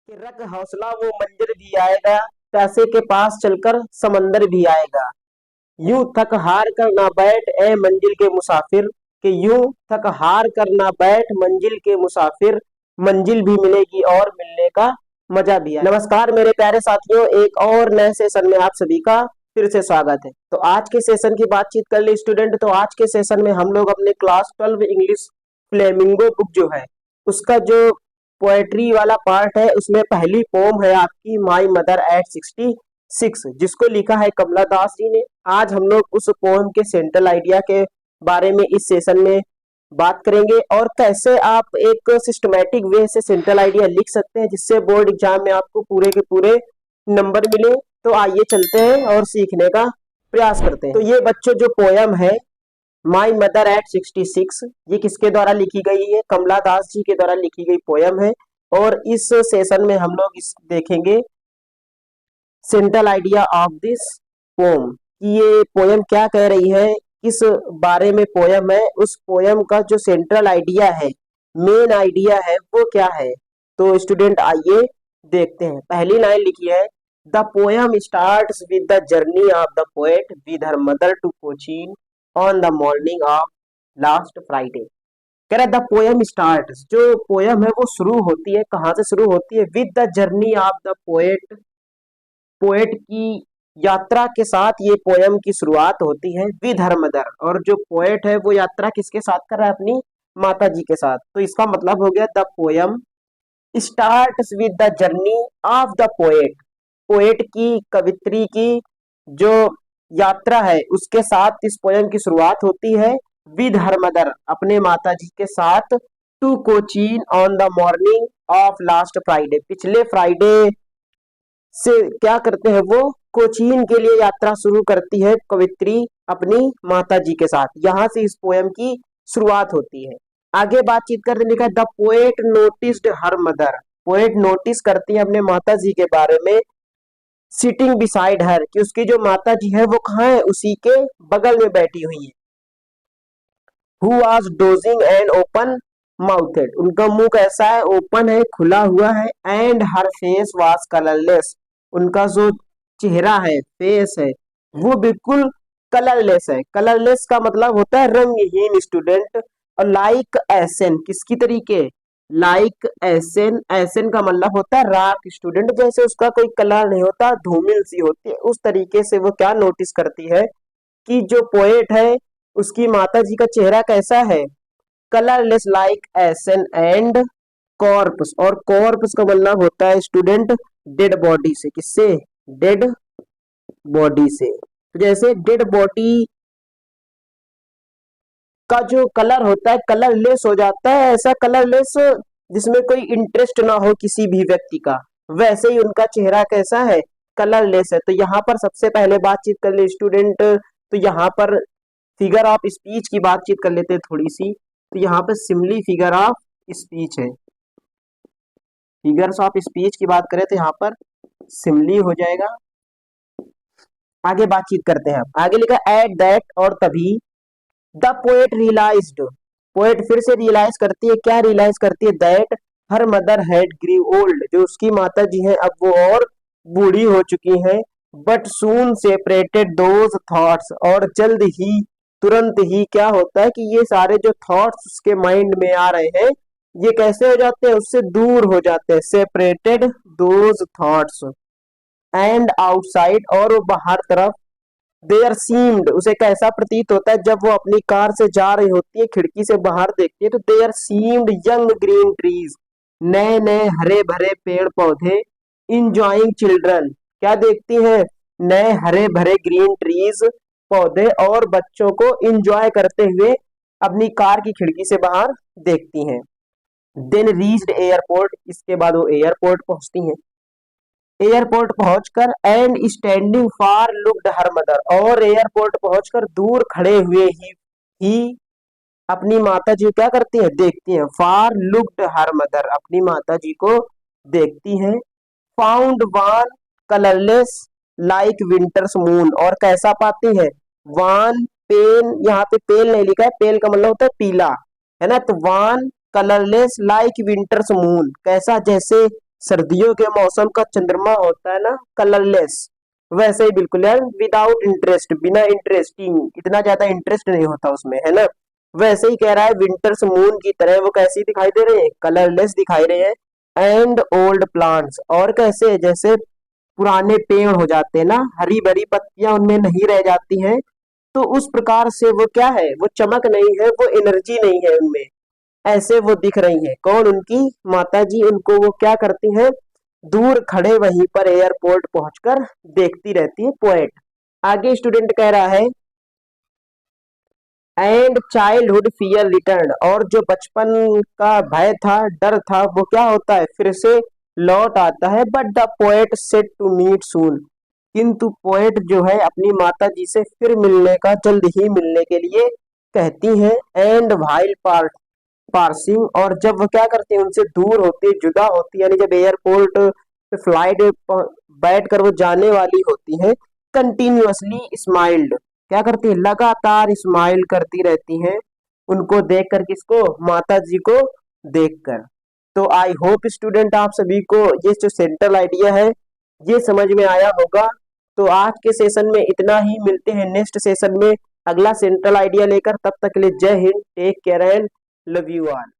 कि रख हौसला वो मंजर भी आएगा, प्यासे के पास चलकर समंदर भी आएगा। यूं थक हार कर ना बैठ ए मंजिल के मुसाफिर, कि यूं थक हार कर ना बैठ मंजिल के मुसाफिर, मंजिल भी मिलेगी और मिलने का मजा भी है। नमस्कार मेरे प्यारे साथियों, एक और नए सेशन में आप सभी का फिर से स्वागत है। तो आज के सेशन की बातचीत कर ले स्टूडेंट। तो आज के सेशन में हम लोग अपने क्लास 12 इंग्लिश फ्लेमिंगो बुक जो है उसका जो पोएट्री वाला पार्ट है उसमें पहली पोम है आपकी माई मदर एट 66, जिसको लिखा है कमला दास जी ने। आज हम लोग उस पोम के सेंट्रल आइडिया के बारे में इस सेशन में बात करेंगे और कैसे आप एक सिस्टमैटिक वे से सेंट्रल आइडिया लिख सकते हैं जिससे बोर्ड एग्जाम में आपको पूरे के पूरे नंबर मिले। तो आइए चलते हैं और सीखने का प्रयास करते हैं। तो ये बच्चों जो पोयम है माई मदर एट 66, ये किसके द्वारा लिखी गई है? कमला दास जी के द्वारा लिखी गई पोयम है। और इस सेशन में हम लोग इस देखेंगे central idea of this pome कि ये पोयम क्या कह रही है, किस बारे में पोयम है, उस पोयम का जो सेंट्रल आइडिया है, मेन आइडिया है, वो क्या है। तो स्टूडेंट आइए देखते हैं। पहली लाइन लिखी है, the poem starts with the journey of the poet with her mother to Cochin on the morning of last Friday. कह रहा है द पोयम स्टार्ट, जो पोयम है वो शुरू होती है, कहाँ से शुरू होती है? With the journey of the poet, poet की यात्रा के साथ ये पोयम की शुरुआत होती है। विद हर मदर, और जो पोएट है वो यात्रा किसके साथ कर रहा है? अपनी माता जी के साथ। तो इसका मतलब हो गया the poem starts with the journey of the poet, poet की, कवित्री की जो यात्रा है उसके साथ इस पोयम की शुरुआत होती है। विद हर मदर, अपने माता जी के साथ, to Cochin on the morning of last Friday, पिछले फ्राइडे से क्या करते हैं वो? कोचीन के लिए यात्रा शुरू करती है कवित्री अपनी माता जी के साथ। यहां से इस पोयम की शुरुआत होती है। आगे बातचीत करते लिखा the poet noticed her mother, poet notice करती है अपने माता जी के बारे में। सिटिंग बिसाइड हर, कि उसकी जो माता जी है वो कहाँ है? उसी के बगल में बैठी हुई है। Who was dosing and open mouthed, उनका मुंह कैसा है? ओपन है, खुला हुआ है। And her face was colourless, उनका जो चेहरा है, फेस है, वो बिल्कुल कलरलेस है। कलरलेस का मतलब होता है रंगहीन स्टूडेंट। और लाइक एसन, किसकी तरीके? लाइक एसन, एसन का मतलब होता है राख स्टूडेंट, जैसे उसका कोई कलर नहीं होता, धूमिल सी होती है, उस तरीके से वो क्या नोटिस करती है कि जो पोएट है उसकी माता जी का चेहरा कैसा है? Colourless like essence and corps, और कॉर्प्स का मतलब होता है स्टूडेंट डेड बॉडी से। किससे? डेड बॉडी से। तो जैसे डेड बॉडी का जो कलर होता है कलरलेस हो जाता है, ऐसा कलरलेस जिसमें कोई इंटरेस्ट ना हो किसी भी व्यक्ति का, वैसे ही उनका चेहरा कैसा है? कलरलेस है। तो यहाँ पर सबसे पहले बातचीत कर ले स्टूडेंट, तो यहाँ पर फिगर ऑफ स्पीच की बातचीत कर लेते हैं थोड़ी सी। तो यहाँ पे सिमली फिगर ऑफ स्पीच है। फिगर्स ऑफ स्पीच की बात करें तो यहाँ पर सिमली हो जाएगा। आगे बातचीत करते हैं। आगे लिखा एट दैट, और तभी, द पोएट रियलाइज्ड, पोएट फिर से रियलाइज करती है, क्या रियलाइज करती है? That her mother had grew old, जो उसकी माता जी है अब वो और बूढ़ी हो चुकी हैं। But soon separated those thoughts, और जल्द ही, तुरंत ही क्या होता है कि ये सारे जो थॉट्स उसके माइंड में आ रहे हैं ये कैसे हो जाते हैं? उससे दूर हो जाते हैं। Separated those thoughts and outside, और वो बाहर तरफ, देयर सीम्ड, उसे कैसा प्रतीत होता है जब वो अपनी कार से जा रही होती है, खिड़की से बाहर देखती है तो there seemed young green trees, नए नए हरे भरे पेड़ पौधे। इंजॉइंग चिल्ड्रन, क्या देखती है? नए हरे भरे ग्रीन ट्रीज, पौधे, और बच्चों को इंजॉय करते हुए अपनी कार की खिड़की से बाहर देखती हैं। देन रीच्ड एयरपोर्ट, इसके बाद वो एयरपोर्ट पहुंचती हैं। एयरपोर्ट पहुंचकर and standing far looked her mother, और एयरपोर्ट पहुंचकर दूर खड़े हुए ही अपनी माता जी क्या करती है? देखती हैं। फार लुक्ड हर मदर, अपनी माता जी को देखती हैं। फाउंड वान कलरलेस लाइक विंटर्स मून, और कैसा पाती है? वान पेन, यहाँ पे पेल नहीं लिखा है, पेल का मतलब होता है पीला, है ना। तो वान कलरलेस लाइक विंटर्स मून, कैसा? जैसे सर्दियों के मौसम का चंद्रमा होता है ना कलरलेस, वैसे ही बिल्कुल यार विदाउट इंटरेस्ट, बिना इंटरेस्टिंग, इतना ज्यादा इंटरेस्ट नहीं होता उसमें, है ना। वैसे ही कह रहा है विंटर्स मून की तरह वो कैसी दिखाई दे रहे हैं, कलरलेस दिखाई रहे हैं। एंड ओल्ड प्लांट्स, और कैसे, जैसे पुराने पेड़ हो जाते हैं ना, हरी भरी पत्तियां उनमें नहीं रह जाती हैं, तो उस प्रकार से वो क्या है, वो चमक नहीं है, वो एनर्जी नहीं है उनमें, ऐसे वो दिख रही हैं। कौन, उनकी माता जी, उनको वो क्या करती हैं, दूर खड़े वहीं पर एयरपोर्ट पहुंचकर देखती रहती है पोएट। आगे स्टूडेंट कह रहा है एंड चाइल्डहुड फियर रिटर्न, और जो बचपन का भय था, डर था, वो क्या होता है, फिर से लौट आता है। But the poet said to meet soon, किंतु पोएट जो है अपनी माता जी से फिर मिलने का, जल्द ही मिलने के लिए कहती हैं। एंड वाइल पार्सिंग, और जब वो क्या करती है, उनसे दूर होती है, जुदा होती है, यानी जब एयरपोर्ट पे फ्लाइट बैठ कर वो जाने वाली होती है, कंटिन्यूअसली स्माइल्ड, क्या करती है, लगातार स्माइल करती रहती हैं, उनको देखकर, किसको, माता जी को देखकर। तो आई होप स्टूडेंट आप सभी को ये जो सेंट्रल आइडिया है ये समझ में आया होगा। तो आज के सेशन में इतना ही, मिलते हैं नेक्स्ट सेशन में अगला सेंट्रल आइडिया लेकर, तब तक के लिए जय हिंद, take care and love you all.